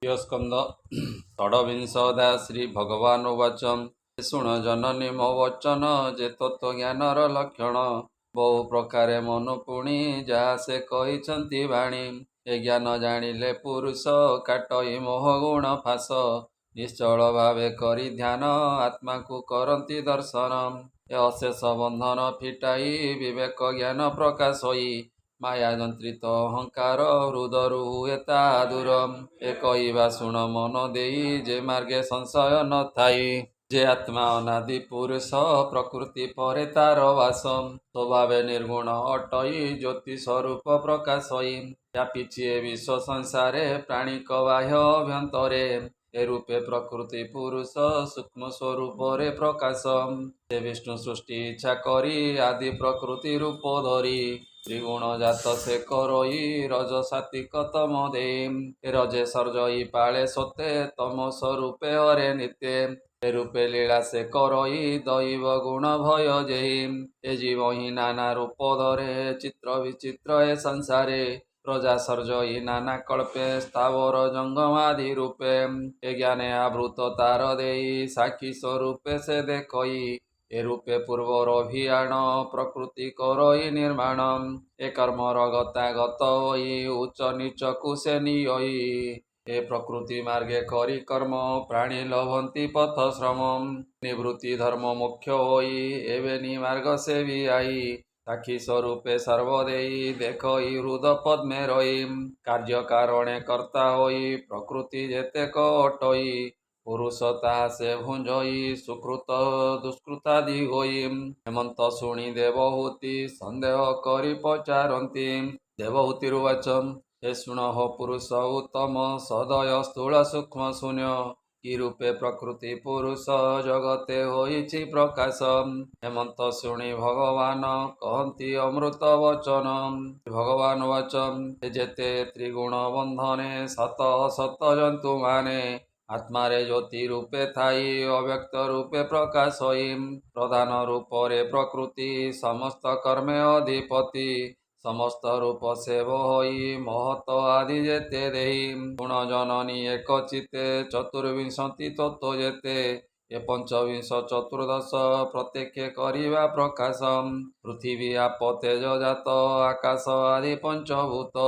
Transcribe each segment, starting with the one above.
स्कंद षड्विंशोऽध्यायः श्रीभगवानुवाच शुण जननी मो वचन जे तत्त्वज्ञानर लक्षण बहु प्रकारे मनु पुणी ଯାହା ସେ କହିଛନ୍ତି ବାଣୀ ଏ ଜ୍ଞାନ ଜାଣିଲେ ପୁରୁଷ କାଟଇ ମୋହ ଗୁଣ ଫାସ ନିଶ୍ଚଳ ଭାବେ କରି ଧ୍ୟାନ ଆତ୍ମାକୁ କରନ୍ତି ଦର୍ଶନ ଏ ଅଶେଷ ବନ୍ଧନ ଫିଟାଇ ବିବେକ ଜ୍ଞାନ ପ୍ରକାଶଇ ମାୟା ଯନ୍ତ୍ରିତ ଅହଙ୍କାର ହୃଦରୁ ହୁଏ ତା ଦୂର ଏ କହିବା ଶୁଣ ମନ ଦେଇ ଯେ ମାର୍ଗେ ସଂଶୟ ନଥାଇ ଯେ ଆତ୍ମା ଅନାଦି ପୁରୁଷ ପ୍ରକୃତି ପରେ ତାର ବାସ ସ୍ୱଭାବେ ନିର୍ଗୁଣ ଅଟଇ ଜ୍ୟୋତି ସ୍ୱରୂପ ପ୍ରକାଶଇ ବ୍ୟାପିଛି ଏ ବିଶ୍ୱ ସଂସାରେ ପ୍ରାଣିକ ବାହ୍ୟ ଅଭ୍ୟନ୍ତରେ ଏ ରୂପେ ପ୍ରକୃତି ପୁରୁଷ ସୂକ୍ଷ୍ମ ସ୍ୱରୂପରେ ପ୍ରକାଶ ସେ ବିଷ୍ଣୁ ସୃଷ୍ଟି ଇଚ୍ଛା କରି ଆଦି ପ୍ରକୃତି ରୂପ ଧରି ତ୍ରିଗୁଣ ଜାତ ସେ କରଇ ରଜ ସାତ୍ୱିକ ତମ ଦେଇ ରଜେ ସର୍ଜଇ ପାଳେ ସତେ ତମ ସ୍ୱରୂପେ ହରେ ନିତ୍ୟ ଏ ରୂପେ ଲୀଳା ସେ କରଇ ଦୈବ ଗୁଣ ଭୟ ଯେହି ଏ ଜୀବ ହିଁ ନାନା ରୂପ ଧରେ ଚିତ୍ର ବିଚିତ୍ର ଏ ସଂସାରେ ପ୍ରଜା ସର୍ଜଇ ନାନା କଳ୍ପେ ସ୍ଥାବର ଜଙ୍ଗମାଦି ରୂପେ ଏ ଜ୍ଞାନେ ଆବୃତ ତାର ଦେଇ ସାକ୍ଷୀ ସ୍ୱରୂପେ ସେ ଦେଖଇ ଏ ରୂପେ ପୂର୍ବର ଅଭିୟାନ ପ୍ରକୃତି କରଇ ନିର୍ମାଣ ଏ କର୍ମର ଗତାଗତ ହୋଇ ଉଚ୍ଚ ନିଚକୁ ସେ ନିୟଇ ଏ ପ୍ରକୃତି ମାର୍ଗେ କରି କର୍ମ ପ୍ରାଣୀ ଲଭନ୍ତି ପଥ ଶ୍ରମ ନିବୃତ୍ତି ଧର୍ମ ମୁଖ୍ୟ ହୋଇ ଏବେ ନିମାର୍ଗ ସେ ବି ଆଇ ସାକ୍ଷୀ ସ୍ୱରୂପେ ସର୍ବଦେଇ ଦେଖଇ ହୃଦ ପଦ୍ମେ ରହି କାର୍ଯ୍ୟ କାରଣେ କର୍ତ୍ତା ହୋଇ ପ୍ରକୃତି ଯେତେକ ଅଟଇ ପୁରୁଷ ତାହା ସେ ଭୁଞ୍ଜଇ ସୁକୃତ ଦୁଷ୍କୃତାଦି ହୋଇ ହେମନ୍ତ ଶୁଣି ଦେବହୂତି ସନ୍ଦେହ କରି ପଚାରନ୍ତି ଦେବହୂତିରୁବାଚ ହେ ଶୁଣ ହୋ ପୁରୁଷ ଉତ୍ତମ ସଦୟ ସ୍ଥୂଳ ସୂକ୍ଷ୍ମ ଶୂନ୍ୟ କି ରୂପେ ପ୍ରକୃତି ପୁରୁଷ ଜଗତେ ହୋଇଛି ପ୍ରକାଶ ହେମନ୍ତ ଶୁଣି ଭଗବାନ କହନ୍ତି ଅମୃତ ବଚନ ଭଗବାନ ବାଚ ଯେତେ ତ୍ରିଗୁଣ ବନ୍ଧନେ ସତ ଅସତ ଜନ୍ତୁ ମାନେ ଆତ୍ମାରେ ଜ୍ୟୋତି ରୂପେ ଥାଇ ଅବ୍ୟକ୍ତ ରୂପେ ପ୍ରକାଶଇ ପ୍ରଧାନ ରୂପରେ ପ୍ରକୃତି ସମସ୍ତ କର୍ମେ ଅଧିପତି ସମସ୍ତ ରୂପ ସେବ ହୋଇ ମହତ ଆଦି ଯେତେ ଦେଇ ଗୁଣ ଜନନୀ ଏକ ଚିତେ ଚତୁର୍ବିଂଶତି ତତ୍ତ୍ୱ ଯେତେ ଏ ପଞ୍ଚବିଂଶ ଚତୁର୍ଦଶ ପ୍ରତ୍ୟକ୍ଷ କରିବା ପ୍ରକାଶ ପୃଥିବୀ ଆପ ତେଜ ଜାତ ଆକାଶ ଆଦି ପଞ୍ଚଭୂତ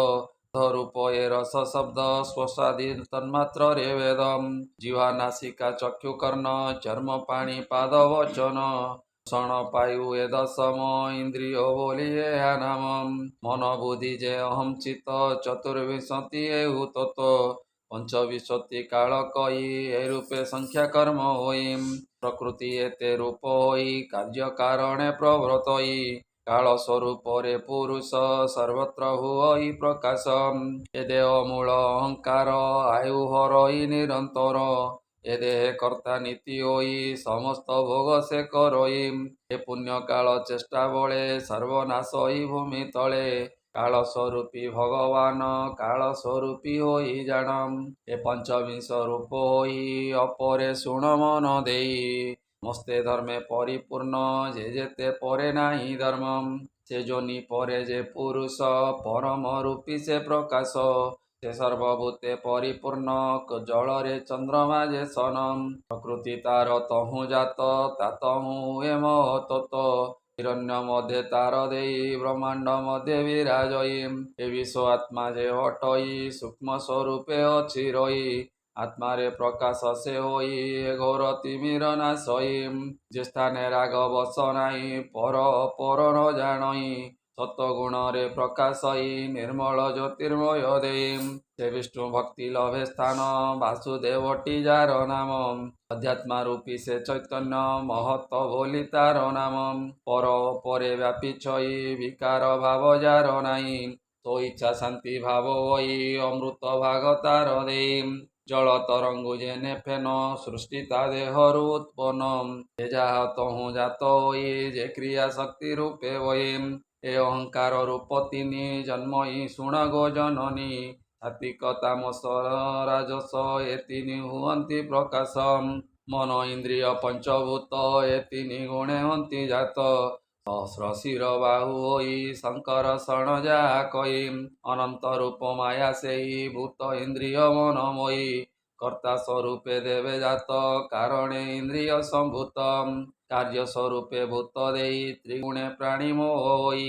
ରୂପ ଏ ରସ ଶବ୍ଦ ସ୍ପର୍ଶାଦି ତନ୍ମାତ୍ରରେ ବେଦ ଜିହ୍ବା ନାସିକା ଚକ୍ଷୁ କର୍ଣ୍ଣ ଚର୍ମ ପାଣି ପାଦ ବଚନ ଷଣ ପାୟୁ ଏ ଦଶମ ଇନ୍ଦ୍ରିୟ ବୋଲି ଏହା ନାମ ମନ ବୁଦ୍ଧି ଯେ ଅହଂ ଚିତ ଚତୁର୍ବିଂଶତି ଏହୁ ତତ୍ତ୍ୱ ପଞ୍ଚବିଂଶତି କାଳ କହି ଏ ରୂପେ ସଂଖ୍ୟା କର୍ମ ହୋଇ ପ୍ରକୃତି ଏତେ ରୂପ ହୋଇ କାର୍ଯ୍ୟ କାରଣେ ପ୍ରବୃତ୍ତଇ କାଳ ସ୍ୱରୂପରେ ପୁରୁଷ ସର୍ବତ୍ର ହୁଅଇ ପ୍ରକାଶ ଏ ଦେହ ମୂଳ ଅହଙ୍କାର ଆୟୁ ହରଇ ନିରନ୍ତର ଏ ଦେହେ କର୍ତ୍ତା ନୀତି ହୋଇ ସମସ୍ତ ଭୋଗ ସେ କରଇ ଏ ପୁଣ୍ୟ କାଳ ଚେଷ୍ଟା ବଳେ ସର୍ବନାଶଇ ଭୂମି ତଳେ କାଳ ସ୍ୱରୂପୀ ଭଗବାନ କାଳ ସ୍ୱରୂପୀ ହୋଇ ଜାଣ ଏ ପଞ୍ଚବିଂଶ ରୂପ ହୋଇ ଅପରେ ଶୁଣ ମନ ଦେଇ ମସ୍ତେ ଧର୍ମେ ପରିପୂର୍ଣ୍ଣ ଯେ ଯେତେ ପରେ ନାହିଁ ଧର୍ମ ସେ ଯୋନି ପରେ ଯେ ପୁରୁଷ ପରମ ରୂପୀ ସେ ପ୍ରକାଶ ସେ ସର୍ବଭୂତେ ପରିପୂର୍ଣ୍ଣ ଜଳରେ ଚନ୍ଦ୍ରମା ଯେ ସନ ପ୍ରକୃତି ତାର ତହୁଁ ଜାତ ତାତହୁଁ ହୁଏ ମହତତ୍ତ୍ୱ ହିରଣ୍ୟ ମଧ୍ୟ ତାର ଦେଇ ବ୍ରହ୍ମାଣ୍ଡ ମଧ୍ୟ ବିରାଜଇ ଏ ବିଶ୍ୱ ଆତ୍ମା ଯେ ଅଟଇ ସୂକ୍ଷ୍ମ ସ୍ୱରୂପେ ଅଛି ରହି ଆତ୍ମାରେ ପ୍ରକାଶ ସେ ହୋଇ ଘୋର ତିମିର ନାଶଇ ଯେ ସ୍ଥାନେ ରାଗ ବସ ନାହିଁ ପର ଅପର ନ ଜାଣଇ ସତ୍ୱଗୁଣରେ ପ୍ରକାଶଇ ନିର୍ମଳ ଜ୍ୟୋତିର୍ମୟ ଦେଇ ସେ ବିଷ୍ଣୁ ଭକ୍ତି ଲଭେ ସ୍ଥାନ ବାସୁଦେବଟି ଯାର ନାମ ଅଧ୍ୟାତ୍ମା ରୂପୀ ସେ ଚୈତନ୍ୟ ମହତ୍ତ ବୋଲି ତାର ନାମ ପର ଉପରେ ବ୍ୟାପିଛଇ ବିକାର ଭାବ ଯାର ନାହିଁ ତୋ ଇଚ୍ଛା ଶାନ୍ତି ଭାବ ହୋଇ ଅମୃତ ଭାଗ ତାର ଦେଇ ଜଳ ତରଙ୍ଗୁ ଯେନେ ଫେନ ସୃଷ୍ଟି ତା ଦେହରୁ ଉତ୍ପନ୍ନ ଏ ଯାହା ତହୁଁ ଜାତ ହୋଇ ଯେ କ୍ରିୟା ଶକ୍ତି ରୂପେ ହୋଇ ଏ ଅହଙ୍କାର ରୂପ ତିନି ଜନ୍ମଇ ଶୁଣ ଗୋ ଜନନୀ ସାତ୍ୱିକ ତାମସ ରାଜସ ଏ ତିନି ହୁଅନ୍ତି ପ୍ରକାଶ ମନ ଇନ୍ଦ୍ରିୟ ପଞ୍ଚଭୂତ ଏ ତିନି ଗୁଣେ ହନ୍ତି ଜାତ सहस्र शिर बाहु होई शंकर शरण जा कई अनंत रूप माया सेई भूत इंद्रिय मनमयी कर्ता स्वरूपे देवे जात कारणे इंद्रिय संभूत कार्य स्वरूपे भूत देई त्रिगुणे प्राणी मोई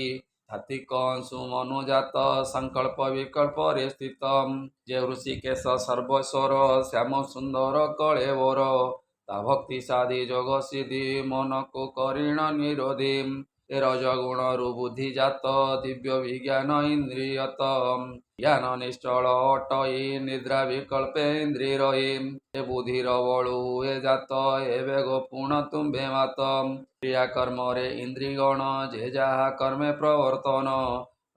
धातिक अंशु मनुजात संकल्प विकल्प रे स्थित जे ऋषिकेश सर्वेश्वर श्याम सुंदर कलेवर ता भक्ति साधि जोग सिद्धि मन को करीण निरोधी ए रजगुणरु बुद्धि जात दिव्य विज्ञान इंद्रियत ज्ञान निश्चल अटई निद्रा विकल्पे इंद्रिय रही ए बुद्धिर बलु हुए जात ए बेग पुण तुम्भे मात क्रिया कर्म रे इंद्रियगण जे जहा कर्मे प्रवर्तन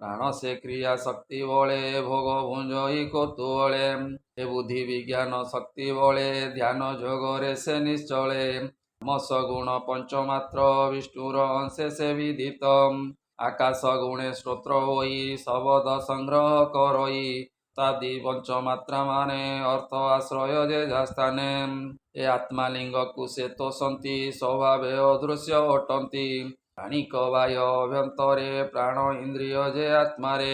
प्राण से क्रिया शक्ति बले भोग भुंजई कौतूहले हे बुद्धि विज्ञान शक्ति बले ध्यान जोगरे से निश्चले मस गुण पंचमात्र विष्णुर अंशे से विदित आकाश गुणे श्रोत्र होई शबद संग्रह करई तादि पंचमात्रा माने अर्थ आश्रय जे स्थाने ए आत्मालिंग कुशे तोषंती स्वभावे अदृश्य अटंती प्राणिक बाह्य अभ्यंतरे प्राण इंद्रिय जे आत्मारे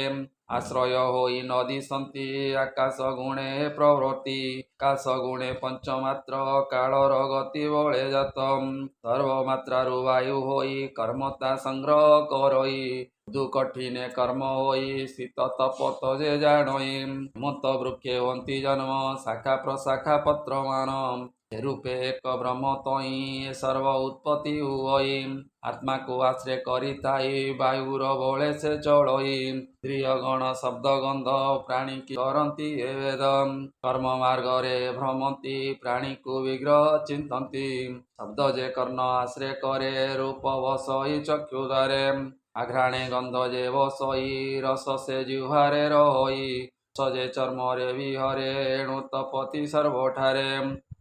आश्रय होई नदी सन्ति आकाश गुणे प्रवृत्ति आकाश गुणे पंचमात्र कालर गति बळे जात सर्वमात्रारु वायु होई कर्मता संग्रह करई दु कठिने कर्म होई शीत तपत जे जानई मत वृक्षे हंती जन्म शाखा प्रशाखा पत्रमान रूपे एक ब्रह्म तई सर्व उत्पत्ति हुई आत्मा को आश्रय करिताई वायुर बळे से चलई इंद्रियगण शब्द गंध प्राणी की करती वेद कर्म मार्ग रे भ्रमंती प्राणी को विग्रह चिंतती शब्द जे कर्ण आश्रय करे रूप वसई चक्षुधारे आघ्राणे गंध जे वसई रस से जिह्वारे रही सजे चर्म रे विहरे एणु तपति सर्वठारे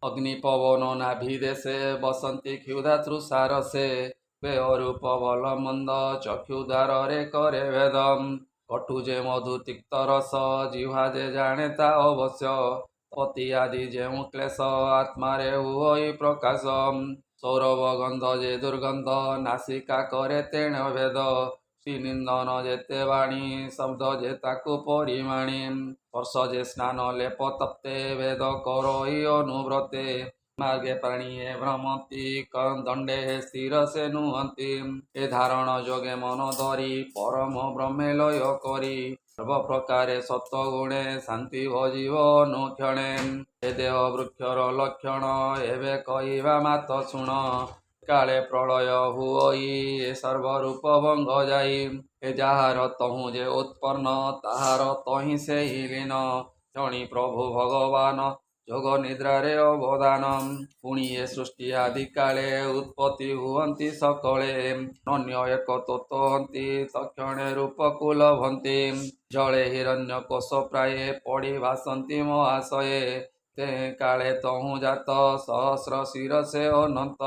अग्नि पवन नाभि देशे बसंती क्षुधा तृषार से वे रूप भल मंद चक्षुद्वार रे करे भेदम कटु जे मधु तिक्त रस जिह्वा जे जाने ता अवश्य पति आदि जेउ क्लेश आत्मा रे हुई प्रकाश सौरभ गंध जे दुर्गंध नासिका करे तेण भेद श्री निंदन जेते वाणी शब्द जे ताकु परिमाणी स्पर्श जे स्नान लेप तप्ते वेद करई अनुव्रते मार्गे प्राणीये भ्रमती दंडे स्थिर से नुहंती ए धारण जोगे मन धरी परम ब्रह्मे लय करी सर्व प्रकारे सत्व गुणे शांति भजीव अनुक्षणे ए देह वृक्षर लक्षण एवे कहवा मात शुण काले प्रलय हुई ए सर्वरूप भंग जाई ए जाहार तहु जे उत्पन्न ताहार तहि से लीन जणी प्रभु भगवान जोग निद्रा रे अवदान पुणी ए सृष्टि आदि काले उत्पत्ति हुअन्ति सकले अन्य एक तोहंती तक्षणे रूप कुलभन्ति जले हिरण्य कोश प्राये पड़ी भासन्ति महाशये ते काले तहु जात सहस्र शिर से अनंत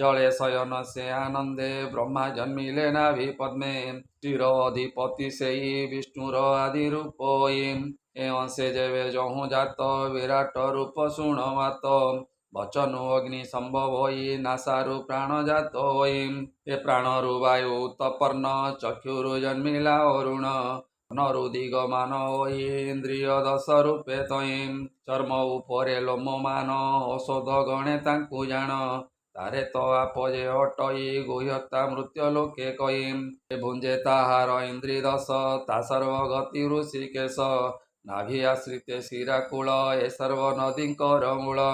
जले शयन से आनंदे ब्रह्मा जन्मिले नाभि पद्मे चिर अधिपति से विष्णुर आदि रूपोई ए अंशे जेवे जहु जात विराट रूप शुण मात वचनु अग्नि संभव होई नासारु प्राण जात होई ए प्राणरु वायु तपर्ण चक्षुरु जन्मिला अरुण नरु दिगमान होई इंद्रिय दश रूपे तई चर्म उपरे लोममान औषध गणे तांकु जाण तारे तो आपजे अटई गुह्यता मृत्य लोके कई ए भुंजे ताहार इंद्रि दश ता सर्वगति ऋषिकेश नाभि आश्रिते शिराकूल ए सर्व नदींकर मूल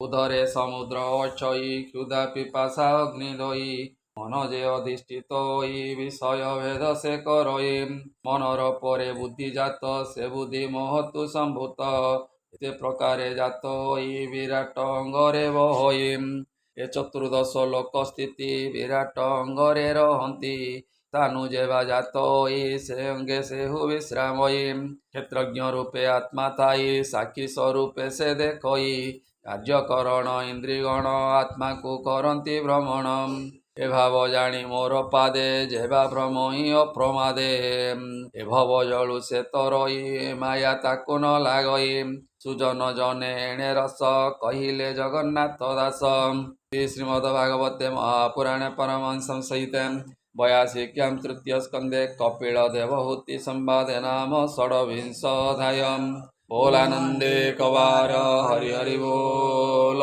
उदरे समुद्र अक्षयी क्षुधा पिपासा अग्निदयी मन जे अधिष्ठित होई विषय भेद से करई मनर परे बुद्धि जात से बुद्धि महतु संभूत एते प्रकारे जात होई विराट अंगरे बहई ए चतुर्दश लोक स्थिति विराट अंगरे रहंती तानु जेवा जात होई से अंगे से हु विश्रामयी क्षेत्रज्ञ रूपे आत्मा थाई साक्षी स्वरूपे से देखई कार्यकरण इंद्रिगण आत्मा को करंती भ्रमण ए भाव जानी मोर पादे जेवा भ्रम ही अप्रमादे ए भव जलु से तरई माया ताकु न लागई सुजन जने एणे रस कहिले जगन्नाथ दास श्रीमद्भागवते महापुराणे परमहंस संहिते वयासिक्यां तृतीयस्कन्धे कपिलदेवहूतिसंवादे नाम षड्विंशोऽध्यायः। बोलानन्दे कवार हरि हरि बोल।